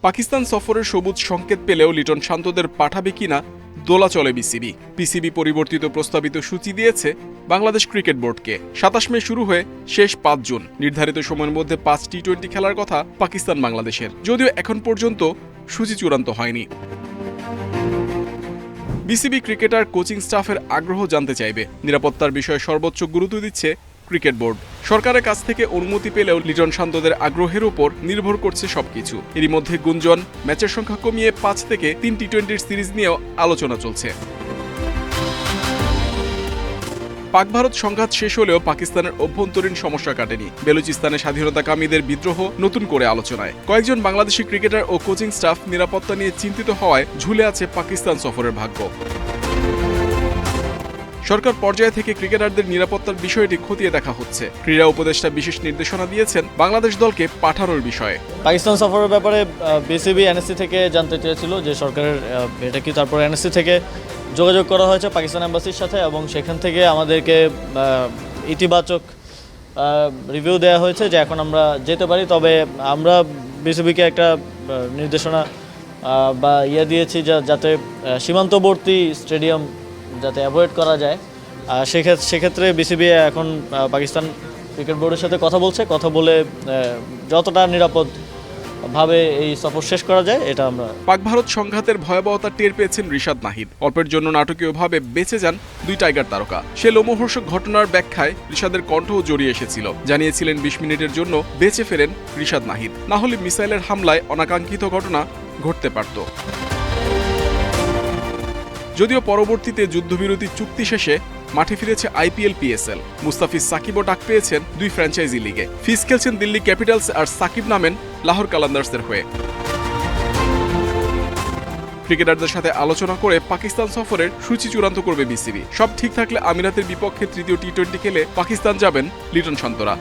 পাকিস্তান সফরের সবুজ সংকেত পেলেও লিটন শান্তদের পাঠাবে কিনা দোলাচলে পিসিবি পরিবর্তিত প্রস্তাবিত সূচি দিয়েছে বাংলাদেশ ক্রিকেট বোর্ডকে। ২৭ মে শুরু হয়ে শেষ ৫ জুন নির্ধারিত সময়ের মধ্যে ৫ টি-20 খেলার কথা পাকিস্তান বাংলাদেশের, যদিও এখন পর্যন্ত সূচি চূড়ান্ত হয়নি। বিসিবি ক্রিকেটার কোচিং স্টাফের আগ্রহ জানতে চাইবে। নিরাপত্তার বিষয়ে সর্বোচ্চ গুরুত্ব দিচ্ছে ক্রিকেট বোর্ড। সরকারের কাছ থেকে অনুমতি পেলেও লিটন শান্তদের আগ্রহের উপর নির্ভর করছে সবকিছু। এরই মধ্যে গুঞ্জন, ম্যাচের সংখ্যা কমিয়ে ৫ থেকে ৩ টি-20 সিরিজ নিয়েও আলোচনা চলছে। পাক ভারত সংঘাত শেষ হলেও পাকিস্তানের অভ্যন্তরীণ সমস্যা কাটেনি। বেলুচিস্তানে স্বাধীনতাকামীদের বিদ্রোহ নতুন করে আলোচনায়। কয়েকজন বাংলাদেশি ক্রিকেটার ও কোচিং স্টাফ নিরাপত্তা নিয়ে চিন্তিত হওয়ায় ঝুলে আছে পাকিস্তান সফরের ভাগ্য। সরকার পর্যায় থেকে ক্রিকেটারদের নিরাপত্তার বিষয়টি খতিয়ে দেখা হচ্ছে। ক্রীড়া উপদেষ্টা বিশেষ নির্দেশনা দিয়েছেন বাংলাদেশ দলকে পাঠানোর বিষয়ে। পাকিস্তান সফরের ব্যাপারে বিসিবি এনএসসি থেকে জানতে চেয়েছিল যে সরকারের এটা কি, তারপর এনএসসি থেকে যোগাযোগ করা হয়েছে পাকিস্তান এম্বাসির সাথে এবং সেখান থেকে আমাদেরকে ইতিবাচক রিভিউ দেওয়া হয়েছে যে এখন আমরা যেতে পারি। তবে আমরা বিসিবিকে একটা নির্দেশনা বা দিয়েছি যাতে সীমান্তবর্তী স্টেডিয়াম যাতে অ্যাভয়েড করা যায়। সেক্ষেত্রে বিসিবি এখন পাকিস্তান ক্রিকেট বোর্ডের সাথে কথা বলে যতটা নিরাপদভাবে এই সফর শেষ করা যায় এটা আমরা। পাক ভারত সংঘাতের ভয়াবহতা টের পেয়েছেন রিশাদ নাহিদ। অল্পের জন্য নাটকীয়ভাবে বেঁচে যান দুই টাইগার তারকা। সে লোমহর্ষক ঘটনার ব্যাখ্যায় রিশাদের কণ্ঠও জড়িয়ে এসেছিল। জানিয়েছিলেন ২০ মিনিটের জন্য বেঁচে ফেরেন রিশাদ নাহিদ, না হলে মিসাইলের হামলায় অনাকাঙ্ক্ষিত ঘটনা ঘটতে পারত। যদিও পরবর্তীতে যুদ্ধবিরতি চুক্তি শেষে মাঠে ফিরেছে আইপিএল, পিএসএল। মুস্তাফিজ সাকিবও ডাক পেয়েছেন দুই ফ্র্যাঞ্চাইজি লিগে। ফিজ খেলছেন দিল্লি ক্যাপিটালস আর সাকিব নামেন লাহোর কালান্দার্সের হয়ে। ক্রিকেটারদের সাথে আলোচনা করে পাকিস্তান সফরের সূচি চূড়ান্ত করবে বিসিবি। সব ঠিক থাকলে আমিরাতের বিপক্ষে তৃতীয় টি-20 খেলে পাকিস্তান যাবেন লিটন শান্তরা।